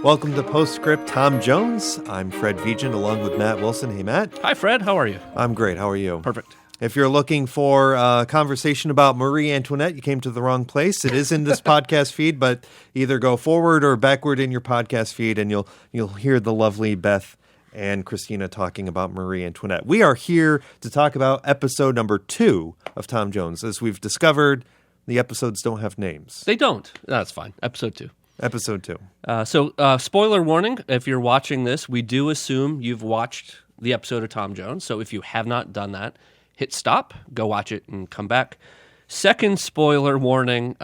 Welcome to Postscript Tom Jones. I'm Fred Vigent along with Matt Wilson. Hey, Matt. Hi, Fred. How are you? I'm great. How are you? Perfect. If you're looking for a conversation about Marie Antoinette, you came to the wrong place. It is in this podcast feed, but either go forward or backward in your podcast feed, and you'll hear the lovely Beth and Christina talking about Marie Antoinette. We are here to talk about episode number 2 of Tom Jones. As we've discovered, the episodes don't have names. They don't. That's fine. Episode 2. Episode 2. So, spoiler warning, if you're watching this, we do assume you've watched the episode of Tom Jones. So if you have not done that, hit stop, go watch it, and come back. Second spoiler warning,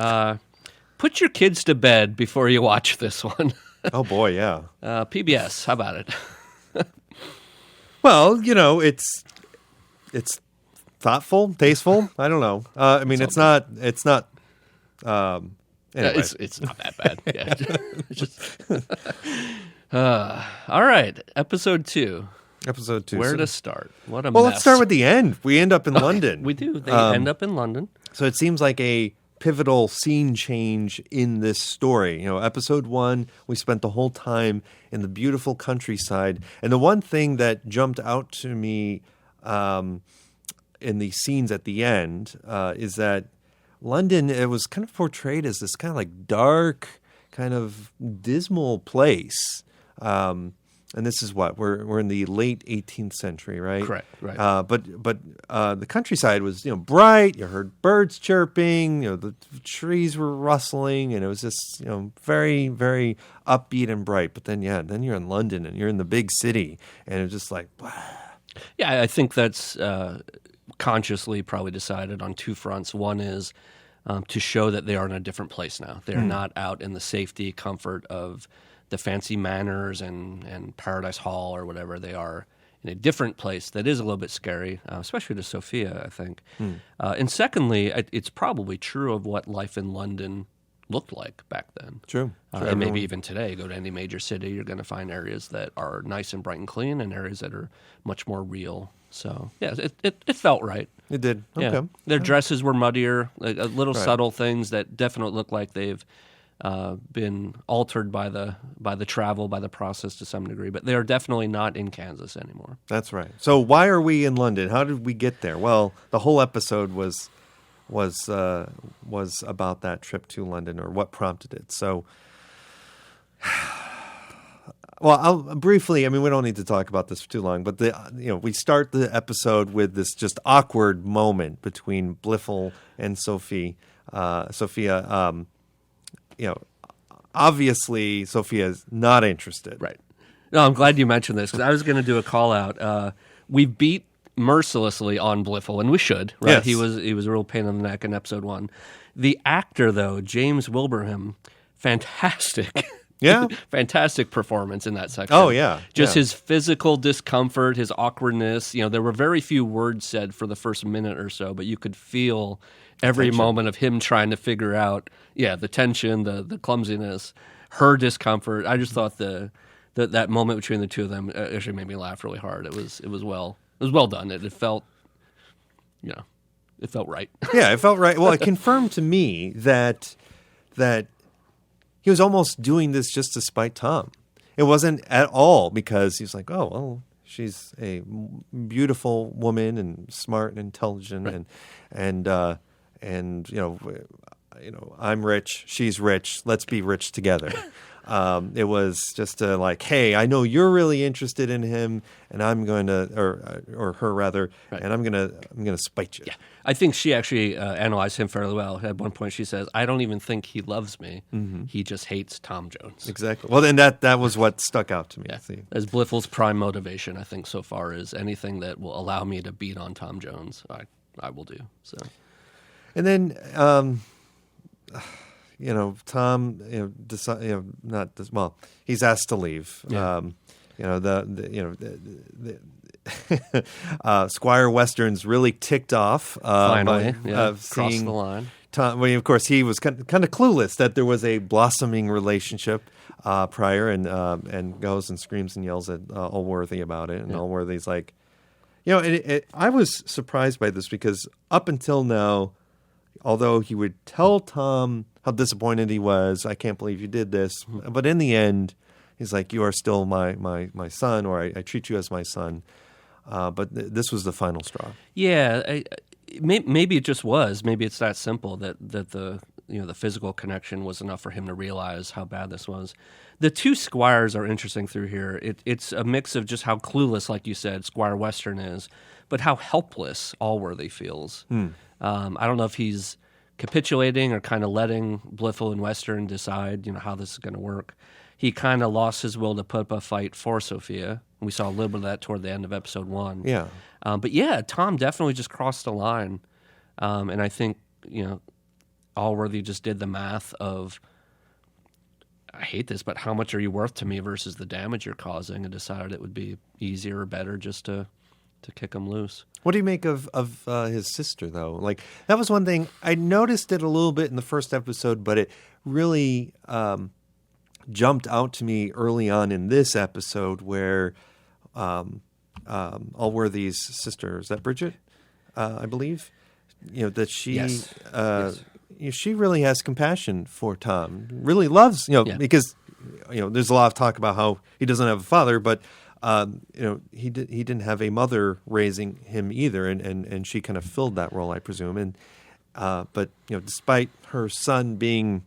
put your kids to bed before you watch this one. Oh, boy, yeah. PBS, how about it? Well, you know, it's thoughtful, tasteful. I don't know. I mean, it's not. Anyway. It's not that bad. Yeah. All right, episode 2. Episode 2. Where to start? What a well, mess. let's start with the end. We end up in London. We do. They end up in London. So it seems like a pivotal scene change in this story. You know, episode 1, we spent the whole time in the beautiful countryside. And the one thing that jumped out to me in the scenes at the end is that London, it was kind of portrayed as this kind of like dark, kind of dismal place. And this is what we're in the late 18th century, right? Correct. Right. But the countryside was bright. You heard birds chirping. The trees were rustling, and it was just very, very upbeat and bright. But then you're in London and you're in the big city, and it's just like, wow. Yeah, I think that's consciously probably decided on two fronts. One is to show that they are in a different place now. They're not out in the safety, comfort of the fancy manors and Paradise Hall or whatever. They are in a different place that is a little bit scary, especially to Sophia, I think. And secondly, it's probably true of what life in London looked like back then. True. And maybe even today, go to any major city, you're going to find areas that are nice and bright and clean and areas that are much more real. So, yeah, it felt right. It did. Okay. Yeah. Their dresses were muddier, little subtle things that definitely look like they've been altered by the travel, by the process to some degree. But they are definitely not in Kansas anymore. That's right. So why are we in London? How did we get there? Well, the whole episode was about that trip to London, or what prompted it. So, well, I'll briefly. I mean, we don't need to talk about this for too long, but we start the episode with this just awkward moment between Blifil and Sophia. Obviously, Sophia's not interested. Right. No, I'm glad you mentioned this because I was going to do a call out. We beat mercilessly on Blifil, and we should. Right? Yes. He was a real pain in the neck in episode 1. The actor, though, James Wilbraham, fantastic. Yeah. Fantastic performance in that section. Oh, yeah. Just his physical discomfort, his awkwardness. There were very few words said for the first minute or so, but you could feel every moment of him trying to figure out, the tension, the clumsiness, her discomfort. I just thought that moment between the two of them actually made me laugh really hard. It was well done. It felt, it felt right. Yeah, it felt right. Well, it confirmed to me that he was almost doing this just to spite Tom. It wasn't at all because he's like, oh, well, she's a beautiful woman and smart and intelligent, right. and I'm rich, she's rich. Let's be rich together. It was just like, hey, I know you're really interested in him, and I'm going to, or her rather, right. And I'm going to spite you. Yeah, I think she actually analyzed him fairly well. At one point, she says, "I don't even think he loves me. Mm-hmm. He just hates Tom Jones." Exactly. Well, then that was what stuck out to me. Yeah. As Blifil's prime motivation, I think so far is anything that will allow me to beat on Tom Jones, I will do. So, and then. Tom, he's asked to leave. Yeah. Squire Western's really ticked off. Finally, seeing the line. Tom, of course, he was kind of clueless that there was a blossoming relationship prior, and goes and screams and yells at Allworthy about it, and Allworthy's like, I was surprised by this because up until now, although he would tell Tom how disappointed he was, I can't believe you did this. But in the end, he's like, you are still my son, or I treat you as my son. But this was the final straw. Yeah, maybe it just was. Maybe it's that simple that the the physical connection was enough for him to realize how bad this was. The two squires are interesting through here. It's a mix of just how clueless, like you said, Squire Western is, but how helpless Allworthy feels. I don't know if he's capitulating or kind of letting Blifil and Western decide, how this is going to work. He kind of lost his will to put up a fight for Sophia. We saw a little bit of that toward the end of episode 1. Yeah. But yeah, Tom definitely just crossed the line. And I think, Allworthy just did the math of, I hate this, but how much are you worth to me versus the damage you're causing, and decided it would be easier or better just to kick him loose. What do you make of his sister, though? Like, that was one thing. I noticed it a little bit in the first episode, but it really jumped out to me early on in this episode where Allworthy's sister, is that Bridget, I believe? That she... Yes. Yes. She really has compassion for Tom. Really loves, because there's a lot of talk about how he doesn't have a father, but he didn't have a mother raising him either, and she kind of filled that role, I presume. And but despite her son being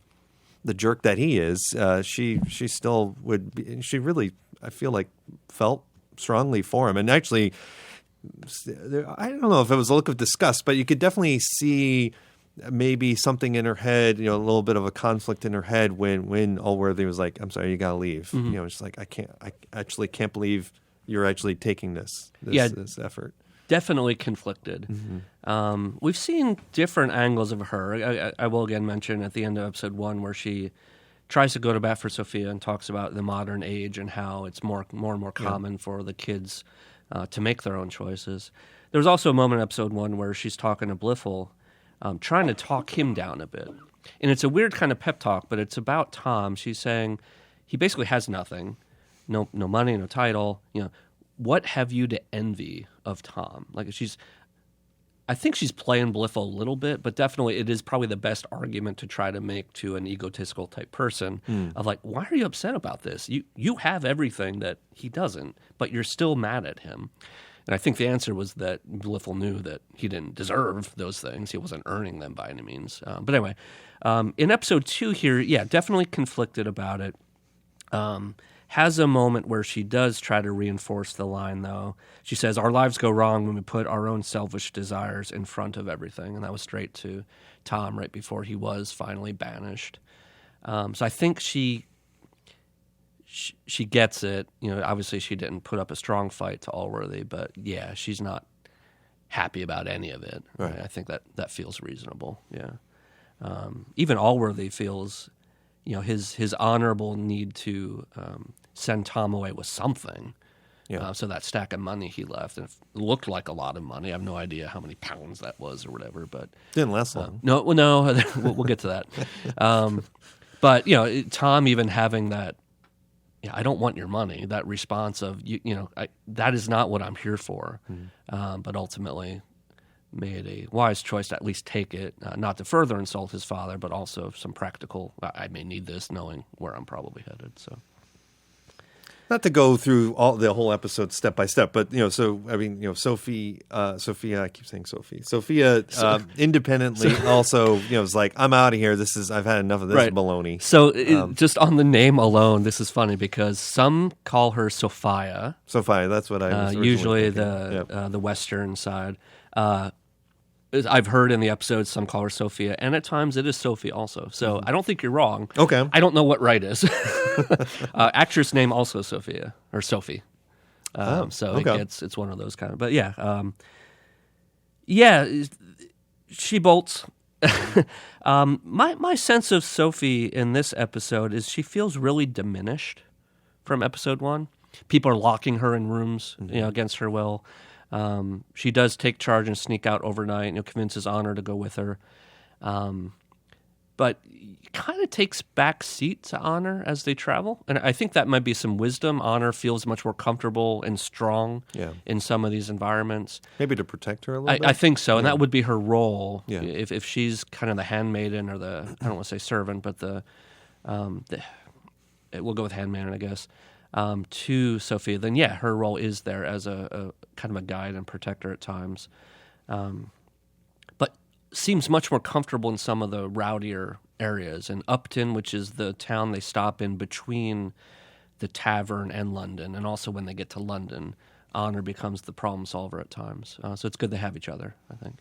the jerk that he is, she still would be. She really, I feel like, felt strongly for him, and actually, I don't know if it was a look of disgust, but you could definitely see maybe something in her head, a little bit of a conflict in her head when Allworthy was like, "I'm sorry, you gotta leave." Mm-hmm. It's like, I actually can't believe you're actually taking this effort. Definitely conflicted. Mm-hmm. We've seen different angles of her. I will again mention at the end of episode 1 where she tries to go to bat for Sophia and talks about the modern age and how it's more and more common for the kids to make their own choices. There was also a moment in episode 1 where she's talking to Blifil, trying to talk him down a bit. And it's a weird kind of pep talk, but it's about Tom. She's saying he basically has nothing, no money, no title. What have you to envy of Tom? I think she's playing Blifil a little bit, but definitely it is probably the best argument to try to make to an egotistical type person of like, why are you upset about this? You have everything that he doesn't, but you're still mad at him. And I think the answer was that Blifil knew that he didn't deserve those things. He wasn't earning them by any means. But anyway, in episode 2 here, definitely conflicted about it. Has a moment where she does try to reinforce the line, though. She says, our lives go wrong when we put our own selfish desires in front of everything. And that was straight to Tom right before he was finally banished. So I think she gets it. Obviously she didn't put up a strong fight to Allworthy, but yeah, she's not happy about any of it. Right? I think that feels reasonable. Yeah. Even Allworthy feels, his honorable need to send Tom away with something. Yeah. So that stack of money he left, and it looked like a lot of money. I have no idea how many pounds that was or whatever, but didn't last long. No, we'll get to that. But Tom even having that, I don't want your money. That response of that is not what I'm here for. But ultimately made a wise choice to at least take it, not to further insult his father, but also some practical. I may need this, knowing where I'm probably headed. So, not to go through the whole episode step by step, but Sophia. I keep saying Sophie. Sophia independently also was like, I'm out of here. I've had enough of this baloney. So just on the name alone, this is funny because some call her Sophia. Sophia, that's what I was usually thinking. The Western side. I've heard in the episodes some call her Sophia, and at times it is Sophie also. So I don't think you're wrong. Okay. I don't know what right is. Actress name also Sophia or Sophie. It's one of those kind of. But she bolts. My sense of Sophie in this episode is she feels really diminished from episode 1. People are locking her in rooms, against her will. She does take charge and sneak out overnight, convinces Honor to go with her. but kind of takes back seat to Honor as they travel. And I think that might be some wisdom. Honor feels much more comfortable and strong in some of these environments. Maybe to protect her a little bit? I think so, and that would be her role. Yeah. If she's kind of the handmaiden or I don't want to say servant, but we'll go with handmaiden, I guess, to Sophia, then her role is there as a kind of a guide and protector at times. But seems much more comfortable in some of the rowdier areas. In Upton, which is the town they stop in between the tavern and London, and also when they get to London, Honor becomes the problem solver at times. So it's good they have each other, I think.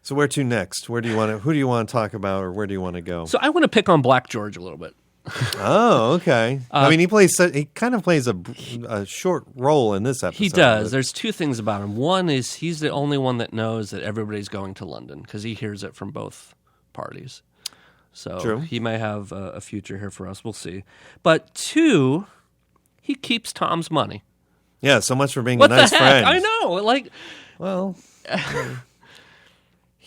So where to next? Who do you want to talk about, or where do you want to go? So I want to pick on Black George a little bit. Oh, okay. I mean, he kind of plays a short role in this episode. He does. There's two things about him. One is he's the only one that knows that everybody's going to London because he hears it from both parties. So True. He may have a future here for us. We'll see. But two, he keeps Tom's money. Yeah, so much for being What a nice the heck? friend. I know. Well,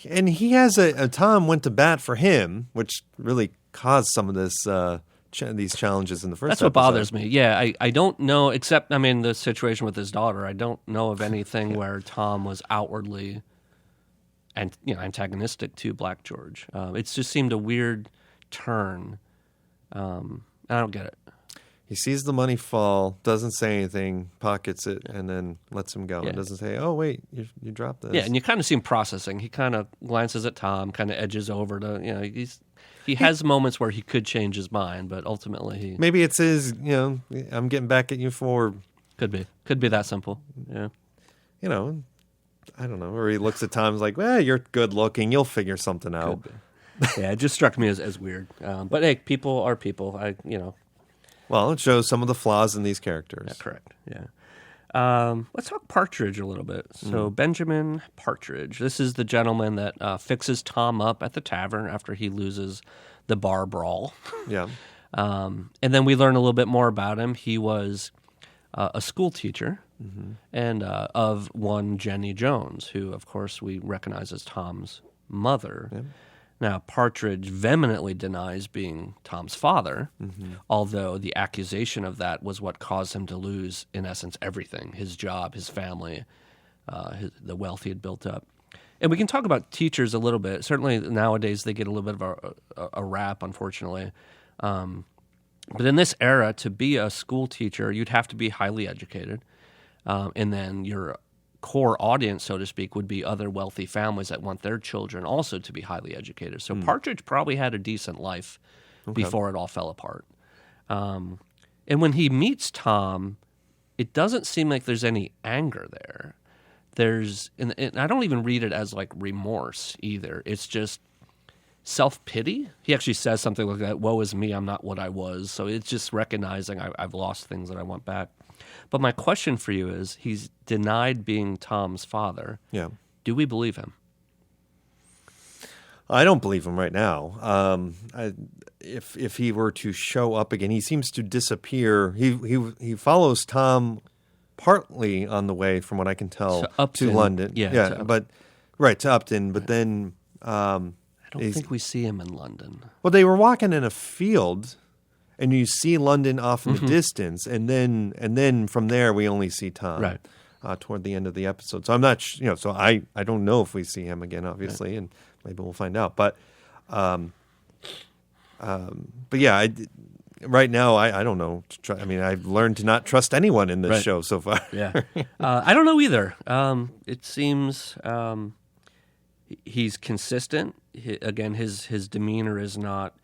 and he has a Tom went to bat for him, which really caused some of these challenges in the first That's episode. what bothers me. Yeah, I don't know, except, the situation with his daughter, I don't know of anything where Tom was outwardly antagonistic to Black George. It just seemed a weird turn. I don't get it. He sees the money fall, doesn't say anything, pockets it, and then lets him go. Yeah. And doesn't say, "Oh wait, you dropped this." Yeah, and you kind of see him processing. He kind of glances at Tom, kind of edges over to, he has moments where he could change his mind, but ultimately Maybe it's his, I'm getting back at you for, could be that simple. Yeah. I don't know. Or he looks at Tom, like, "Well, you're good looking. You'll figure something out." Yeah, it just struck me as weird. But hey, people are people. Well, it shows some of the flaws in these characters. Yeah, correct. Yeah. Let's talk Partridge a little bit. So Benjamin Partridge, this is the gentleman that fixes Tom up at the tavern after he loses the bar brawl. Yeah. And then we learn a little bit more about him. He was a school teacher and of one Jenny Jones, who, of course, we recognize as Tom's mother. Yeah. Now, Partridge vehemently denies being Tom's father, although the accusation of that was what caused him to lose, in essence, everything: his job, his family, the wealth he had built up. And we can talk about teachers a little bit. Certainly nowadays they get a little bit of a rap, unfortunately. But in this era, to be a school teacher, you'd have to be highly educated. And then your core audience, so to speak, would be other wealthy families that want their children also to be highly educated. So Partridge probably had a decent life before it all fell apart. And when he meets Tom, it doesn't seem like there's any anger there. And I don't even read it as like remorse either. It's just self-pity. He actually says something like that, "Woe is me, I'm not what I was." So it's just recognizing I've lost things that I want back. But my question for you is, he's denied being Tom's father. Yeah. Do we believe him? I don't believe him right now. If he were to show up again, he seems to disappear. He follows Tom partly on the way, from what I can tell, To Upton. to London. Yeah, yeah, to Upton. but right to Upton. But then I don't think we see him in London. well, they were walking in a field, and you see London off in the distance, and then from there we only see Tom. Right. Toward the end of the episode. So I'm not, so I don't know if we see him again, obviously, and maybe we'll find out. But yeah, right now I don't know. I've learned to not trust anyone in this show so far. Yeah. I don't know either. It seems he's consistent. Again, his demeanor is not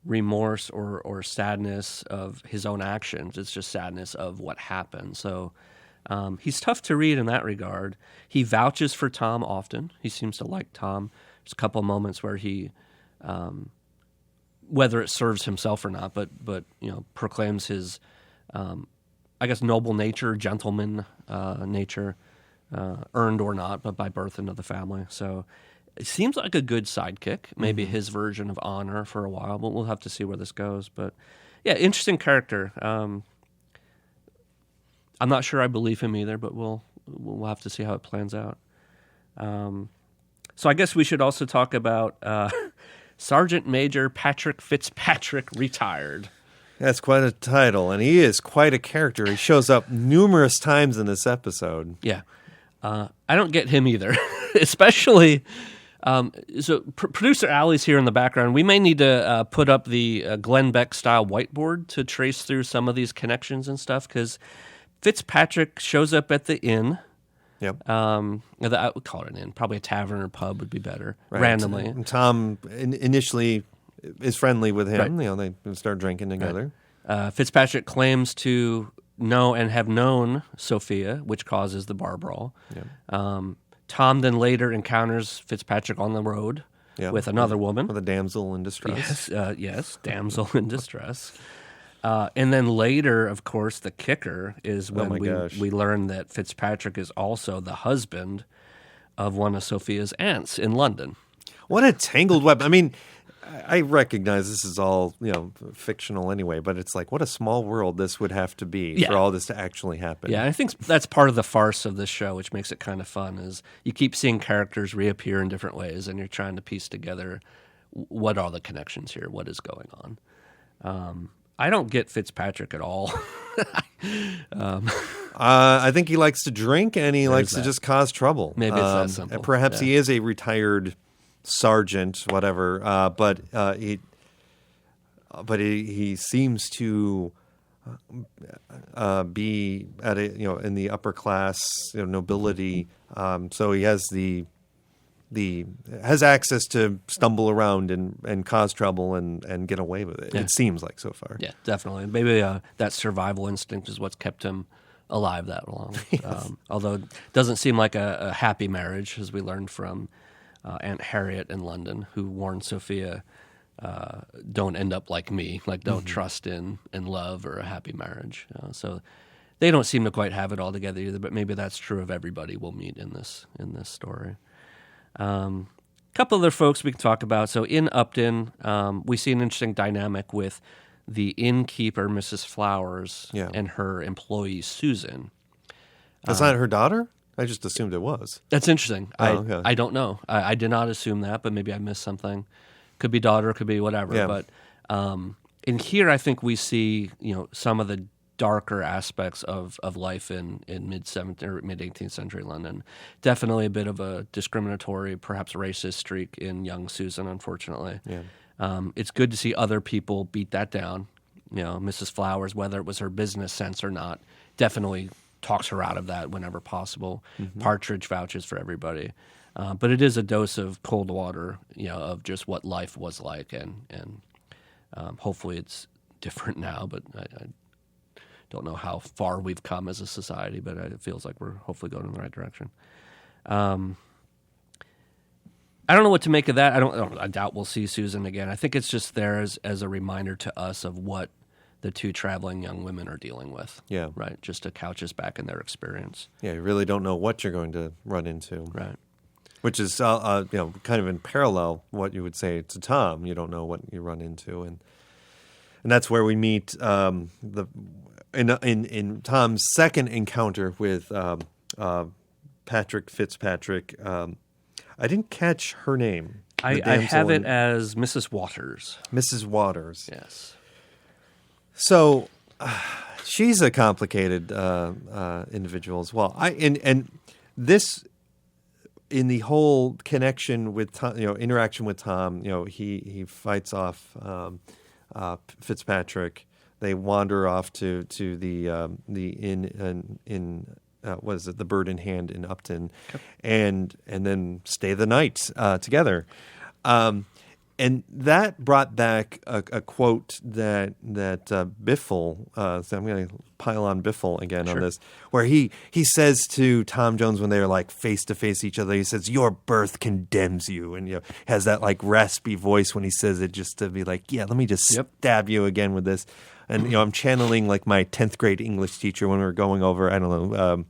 remorse or sadness of his own actions. It's just sadness of what happened. So he's tough to read in that regard. He vouches for Tom often. He seems to like Tom. There's a couple of moments where he, whether it serves himself or not, but proclaims his, I guess, noble nature, gentleman nature, earned or not, but by birth into the family. So it seems like a good sidekick, maybe his version of Honor for a while, but we'll have to see where this goes. But yeah, interesting character. I'm not sure I believe him either, but we'll have to see how it plans out. So I guess we should also talk about Sergeant Major Patrick Fitzpatrick retired. That's quite a title, and he is quite a character. He shows up numerous times in this episode. Yeah. I don't get him either, especially. Producer Allie's here in the background. We may need to put up the Glenn Beck style whiteboard to trace through some of these connections and stuff, because Fitzpatrick shows up at the inn. Yep. I would call it an inn. Probably a tavern or pub would be better. Right. Randomly. And Tom initially is friendly with him. Right. You know, they start drinking together. Right. Fitzpatrick claims to know and have known Sophia, which causes the bar brawl. Yep. Tom then later encounters Fitzpatrick on the road with another woman. With a damsel in distress. Yes, damsel in distress. And then later, of course, the kicker is when we learn that Fitzpatrick is also the husband of one of Sophia's aunts in London. What a tangled web. I mean, I recognize this is all, fictional anyway, but it's like, what a small world this would have to be for all this to actually happen. Yeah, I think that's part of the farce of this show, which makes it kind of fun, is you keep seeing characters reappear in different ways, and you're trying to piece together what are the connections here, what is going on. I don't get Fitzpatrick at all. I think he likes to drink, and he likes to just cause trouble. Maybe it's that simple. And perhaps he is a retired sergeant, whatever. But he seems to be at in the upper class, nobility. So he has has access to stumble around and cause trouble and get away with it. Yeah. It seems like so far. Yeah, definitely. Maybe that survival instinct is what's kept him alive that long. Yes. Although it doesn't seem like a happy marriage, as we learned from Aunt Harriet in London, who warned Sophia, don't end up like me, like don't trust in love or a happy marriage. So they don't seem to quite have it all together either, but maybe that's true of everybody we'll meet in this story. Couple other folks we can talk about. So in Upton, we see an interesting dynamic with the innkeeper, Mrs. Flowers, and her employee, Susan. That's not her daughter? I just assumed it was. That's interesting. Okay. I don't know. I did not assume that, but maybe I missed something. Could be daughter, could be whatever. Yeah. But in here, I think we see some of the darker aspects of life in mid 18th century London. Definitely a bit of a discriminatory, perhaps racist streak in young Susan, unfortunately. Yeah. It's good to see other people beat that down. Mrs. Flowers, whether it was her business sense or not, definitely talks her out of that whenever possible. Partridge vouches for everybody. But it is a dose of cold water, of just what life was like, and hopefully it's different now, but I don't know how far we've come as a society, but it feels like we're hopefully going in the right direction. I don't know what to make of that. I doubt we'll see Susan again. I think it's just there as a reminder to us of what the two traveling young women are dealing with. Yeah. Right. Just to couch us back in their experience. Yeah, you really don't know what you're going to run into. Right. Which is, kind of in parallel what you would say to Tom. You don't know what you run into, and that's where we meet in Tom's second encounter with Patrick Fitzpatrick. I didn't catch her name. I have it as Mrs. Waters. Mrs. Waters. Yes. So she's a complicated individual as well. And this, in the whole connection with Tom, interaction with Tom, he fights off Fitzpatrick. They wander off to the inn in what is it, the Bird in Hand in Upton, and then stay the night together. And that brought back a quote that Biffle, so I'm going to pile on Biffle again on this, where he says to Tom Jones when they're like face to face each other, he says, "Your birth condemns you," and has that like raspy voice when he says it, just to be like, yeah, let me just stab you again with this. And I'm channeling like my 10th grade English teacher when we were going over, I don't know,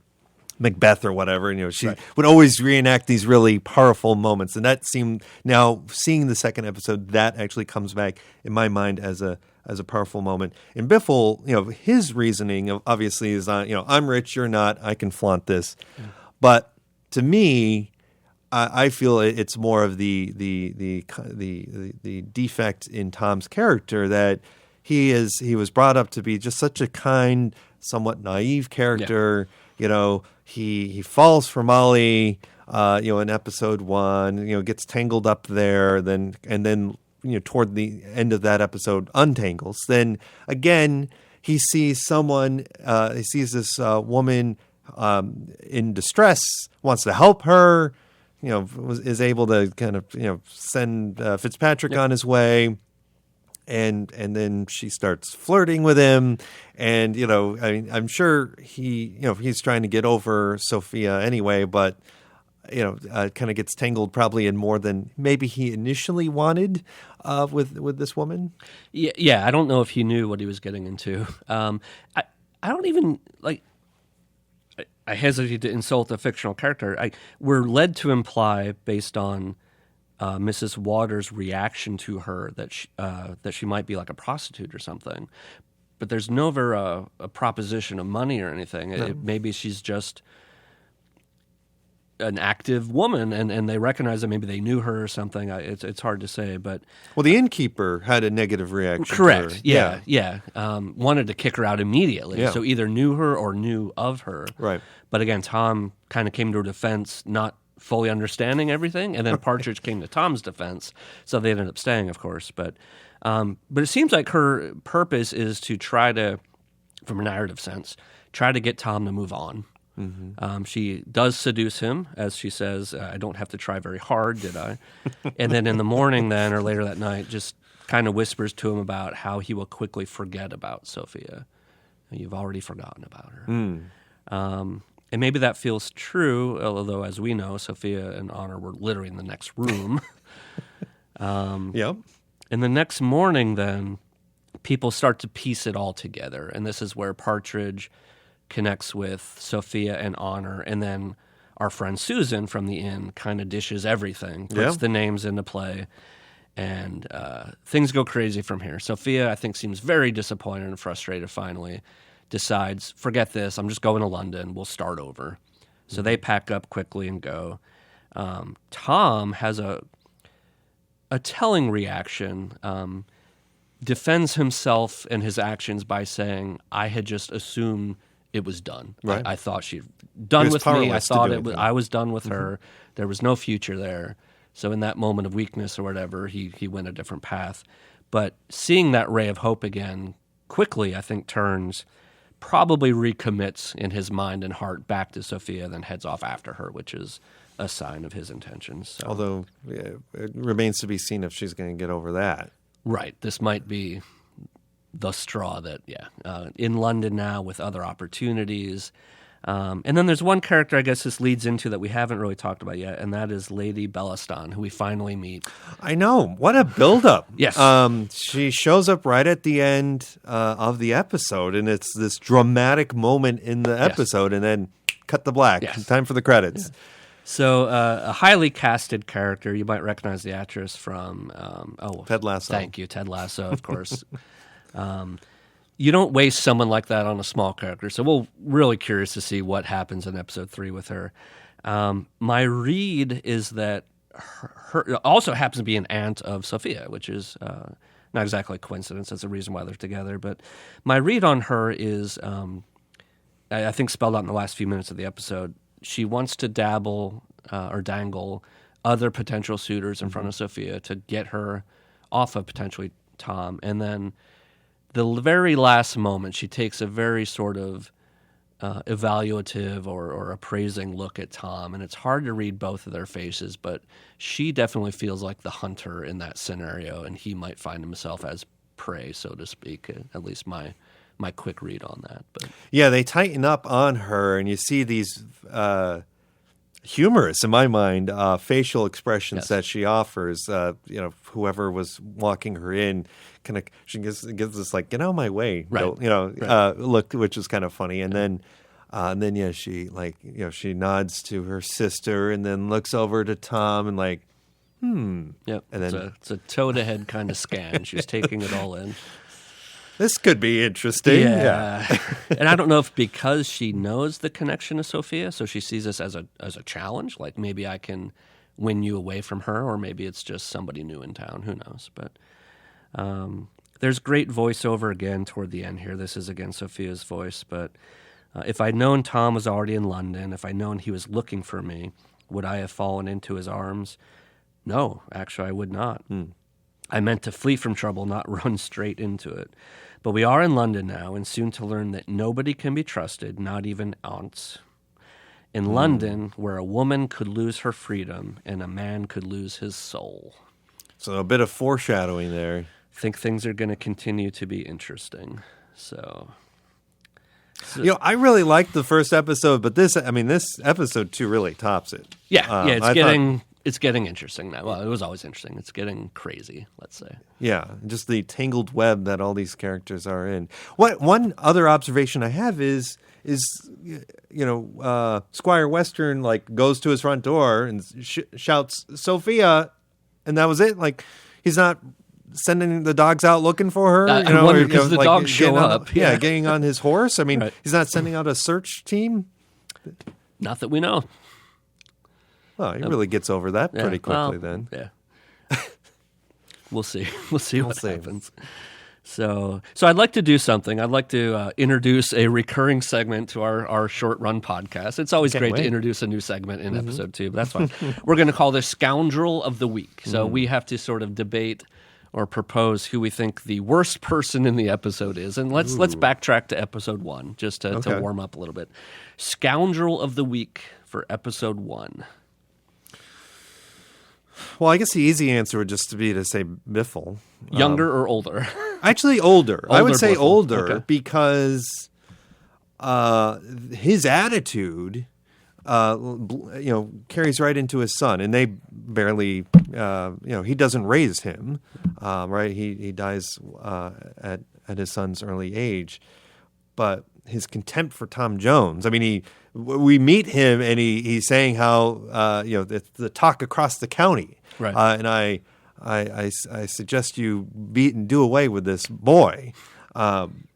Macbeth or whatever, and she would always reenact these really powerful moments, and that seemed, now seeing the second episode, that actually comes back in my mind as a powerful moment. And Biffle, his reasoning obviously is on, I'm rich, you're not, I can flaunt this, but to me, I feel it's more of the defect in Tom's character that he was brought up to be just such a kind, somewhat naive character. You know, he falls for Molly. In episode 1, gets tangled up there, and then toward the end of that episode untangles. Then again, he sees this woman in distress, wants to help her. Is able to kind of send Fitzpatrick on his way. And then she starts flirting with him, and I'm sure he's trying to get over Sophia anyway, but kind of gets tangled probably in more than maybe he initially wanted with this woman. Yeah. I don't know if he knew what he was getting into. I don't even like. I hesitate to insult a fictional character. We're led to imply, based on Mrs. Waters' reaction to her, that she might be like a prostitute or something. But there's never a proposition of money or anything. No. Maybe she's just an active woman, and they recognize that maybe they knew her or something. It's hard to say, but the innkeeper had a negative reaction. Correct. To her. Yeah. Wanted to kick her out immediately. Yeah. So either knew her or knew of her. Right. But again, Tom kind of came to her defense, not fully understanding everything, and then Partridge came to Tom's defense. So they ended up staying, of course. But it seems like her purpose is to try to, from a narrative sense, try to get Tom to move on. Mm-hmm. She does seduce him, as she says, I don't have to try very hard, did I? And then in the morning then, or later that night, just kind of whispers to him about how he will quickly forget about Sophia. You've already forgotten about her. And maybe that feels true, although as we know, Sophia and Honor were literally in the next room. Yep. And the next morning then, people start to piece it all together. And this is where Partridge connects with Sophia and Honor, and then our friend Susan from the inn kind of dishes everything, puts the names into play, and things go crazy from here. Sophia, I think, seems very disappointed and frustrated finally, decides, forget this, I'm just going to London, we'll start over. So they pack up quickly and go. Tom has a telling reaction, defends himself and his actions by saying, I had just assumed it was done. Right. I thought she'd done with me. I thought I was done with her. There was no future there. So in that moment of weakness or whatever, he went a different path. But seeing that ray of hope again quickly, I think, probably recommits in his mind and heart back to Sophia, then heads off after her, which is a sign of his intentions. So. Although it remains to be seen if she's going to get over that. Right. This might be the straw that, in London now with other opportunities. And then there's one character I guess this leads into that we haven't really talked about yet, and that is Lady Bellaston, who we finally meet. I know. What a build-up. Yes. She shows up right at the end of the episode, and it's this dramatic moment in the episode, and then cut the black. Yes. Time for the credits. Yeah. So a highly casted character. You might recognize the actress from Ted Lasso. Thank you, Ted Lasso, of course. You don't waste someone like that on a small character. So we're really curious to see what happens in episode 3 with her. My read is that her also happens to be an aunt of Sophia, which is not exactly a coincidence. That's the reason why they're together. But my read on her is, I think spelled out in the last few minutes of the episode, she wants to dabble or dangle other potential suitors in front of Sophia to get her off of potentially Tom. And then the very last moment, she takes a very sort of evaluative or appraising look at Tom, and it's hard to read both of their faces, but she definitely feels like the hunter in that scenario, and he might find himself as prey, so to speak, at least my quick read on that. But yeah, they tighten up on her, and you see these humorous, in my mind, facial expressions that she offers. Whoever was walking her in, she gives this like, get out of my way, right. Look, which is kind of funny. And then she she nods to her sister, and then looks over to Tom and like, Yep. And then it's a toe-to-head kind of scan. She's taking it all in. This could be interesting. Yeah. And I don't know if because she knows the connection to Sophia, so she sees this as a challenge, like maybe I can win you away from her, or maybe it's just somebody new in town. Who knows? But there's great voiceover again toward the end here. This is again Sophia's voice. But if I'd known Tom was already in London, if I'd known he was looking for me, would I have fallen into his arms? No, actually, I would not. I meant to flee from trouble, not run straight into it. But we are in London now, and soon to learn that nobody can be trusted, not even aunts. In London, where a woman could lose her freedom and a man could lose his soul. So a bit of foreshadowing there. I think things are going to continue to be interesting. So I really liked the first episode, but this episode 2 really tops it. Yeah, it's getting interesting now. Well, it was always interesting. It's getting crazy, let's say. Yeah, just the tangled web that all these characters are in. One other observation I have is Squire Western goes to his front door and shouts Sophia, and that was it. Like, he's not sending the dogs out looking for her. I wonder because the dogs show up. Yeah, getting on his horse. I mean, He's not sending out a search team. Not that we know. Well, he really gets over that pretty quickly then. Yeah. We'll see. We'll see what happens. So I'd like to do something. I'd like to introduce a recurring segment to our short run podcast. It's always great to introduce a new segment in episode 2, but that's fine. We're going to call this Scoundrel of the Week. So we have to sort of debate or propose who we think the worst person in the episode is. And let's backtrack to episode 1 just to warm up a little bit. Scoundrel of the Week for episode 1. Well, I guess the easy answer would just be to say Biffle. Younger or older? Actually, older. I would say Biffle. older because his attitude, carries right into his son, and they barely, he doesn't raise him, right? He dies at his son's early age, but his contempt for Tom Jones. I mean, we meet him and he's saying how the talk across the county, right? And I suggest you beat and do away with this boy, and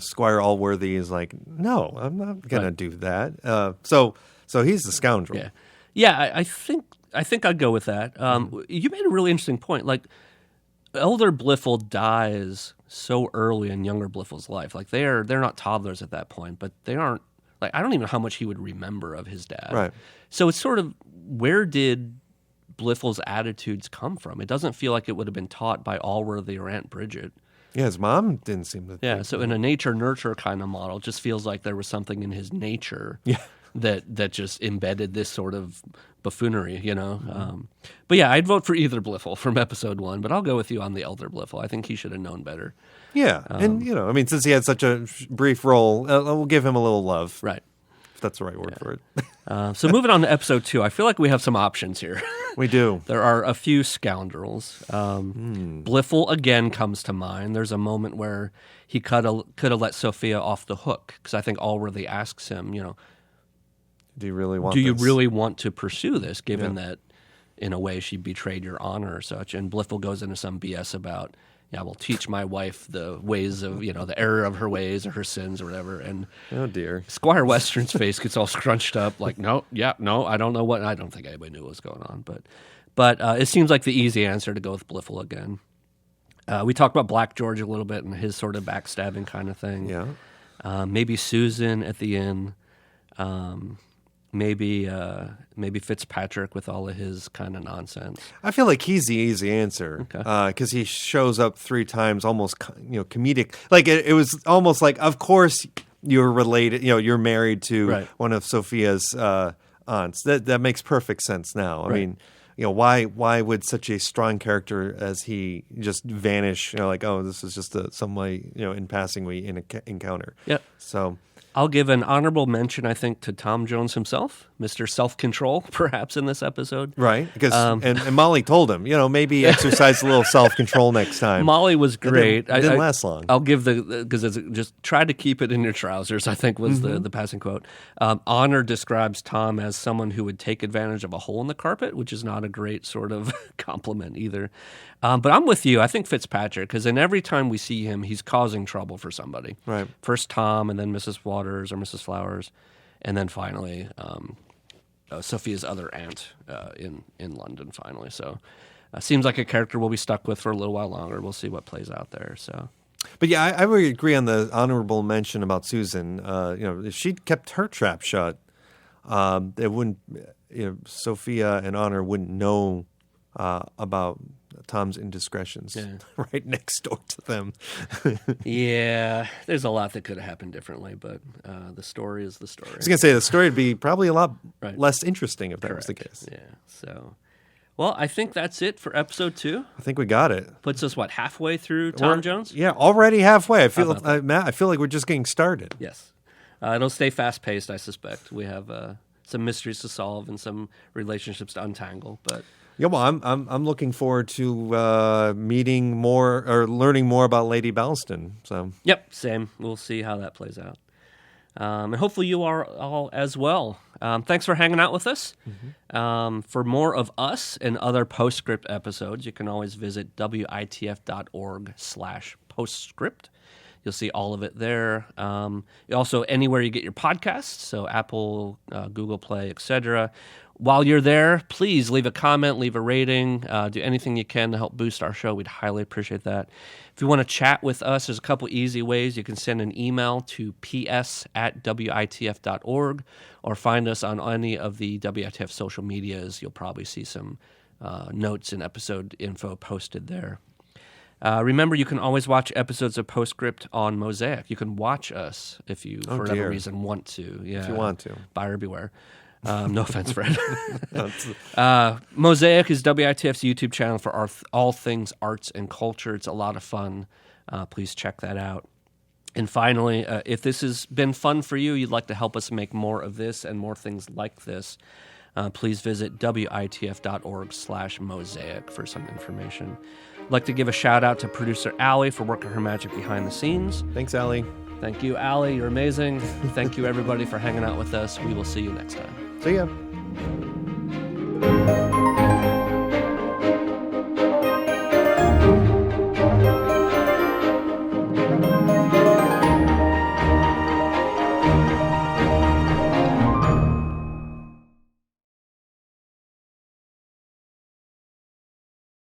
Squire Allworthy is like, no, I'm not gonna do that. So he's the scoundrel. Yeah. I think I'd go with that. You made a really interesting point. Like, Elder Bliffle dies so early in younger Bliffle's life. Like, they're not toddlers at that point, but they aren't. Like, I don't even know how much he would remember of his dad. Right. So it's sort of, where did Bliffle's attitudes come from? It doesn't feel like it would have been taught by Allworthy or Aunt Bridget. Yeah, his mom didn't seem to. Yeah, so in a nature-nurture kind of model, it just feels like there was something in his nature that just embedded this sort of buffoonery, But yeah, I'd vote for either Bliffle from episode 1, but I'll go with you on the Elder Bliffle. I think he should have known better. Yeah, and since he had such a brief role, we'll give him a little love. Right. If that's the right word for it. So moving on to episode 2, I feel like we have some options here. We do. There are a few scoundrels. Bliffle again comes to mind. There's a moment where he could have let Sophia off the hook, because I think Allworthy asks him, do you really want to pursue this, given that in a way she betrayed your honor or such? And Bliffle goes into some BS about, we'll teach my wife the ways of, the error of her ways or her sins or whatever. And oh dear, Squire Western's face gets all scrunched up, like, no, I don't know what. I don't think anybody knew what was going on, but it seems like the easy answer to go with Bliffle again. We talked about Black George a little bit and his sort of backstabbing kind of thing. Yeah, maybe Susan at the inn. Maybe Fitzpatrick with all of his kind of nonsense. I feel like he's the easy answer because he shows up 3 times, almost comedic. Like it was almost like, of course you're related. You're married to one of Sophia's aunts. That makes perfect sense now. I mean, why would such a strong character as he just vanish? This is just some way in passing we encounter. Yeah. So. I'll give an honorable mention, I think, to Tom Jones himself, Mr. Self-Control, perhaps, in this episode. Right, because and Molly told him, maybe exercise a little self-control next time. Molly was great. It didn't last long. I'll give because it's just try to keep it in your trousers, I think was the passing quote. Honor describes Tom as someone who would take advantage of a hole in the carpet, which is not a great sort of compliment either. But I'm with you. I think Fitzpatrick, because in every time we see him, he's causing trouble for somebody. Right. First Tom, and then Mrs. Waters or Mrs. Flowers, and then finally Sophia's other aunt in London finally. So seems like a character we'll be stuck with for a little while longer. We'll see what plays out there. So. But yeah, I would agree on the honorable mention about Susan. If she'd kept her trap shut, it wouldn't. Sophia and Honor wouldn't know about Tom's indiscretions right next door to them. Yeah, there's a lot that could have happened differently, but the story is the story. I was going to say the story would be probably a lot less interesting if that was the case. Yeah. So, well, I think that's it for episode 2. I think we got it. Puts us halfway through Tom Jones? Yeah, already halfway. I feel, Matt. I feel like we're just getting started. Yes, it'll stay fast paced. I suspect we have some mysteries to solve and some relationships to untangle, but. Yeah, well, I'm looking forward to meeting more or learning more about Lady Bellaston. So. Yep, same. We'll see how that plays out, and hopefully you are all as well. Thanks for hanging out with us. Mm-hmm. For more of us and other Postscript episodes, you can always visit witf.org/postscript. You'll see all of it there. Also, anywhere you get your podcasts, so Apple, Google Play, etc. While you're there, please leave a comment, leave a rating, do anything you can to help boost our show. We'd highly appreciate that. If you want to chat with us, there's a couple easy ways. You can send an email to ps@witf.org or find us on any of the WITF social medias. You'll probably see some notes and episode info posted there. Remember, you can always watch episodes of Postscript on Mosaic. You can watch us if you, for whatever reason, want to. Yeah, if you want to. Buyer beware. No offense, Fred. Mosaic is WITF's YouTube channel for all things arts and culture. It's a lot of fun. Please check that out. And finally, if this has been fun for you, you'd like to help us make more of this and more things like this, please visit witf.org/mosaic for some information. I'd like to give a shout out to producer Allie for working her magic behind the scenes. Thanks, Allie. Thank you, Allie. You're amazing. Thank you, everybody, for hanging out with us. We will see you next time. See ya.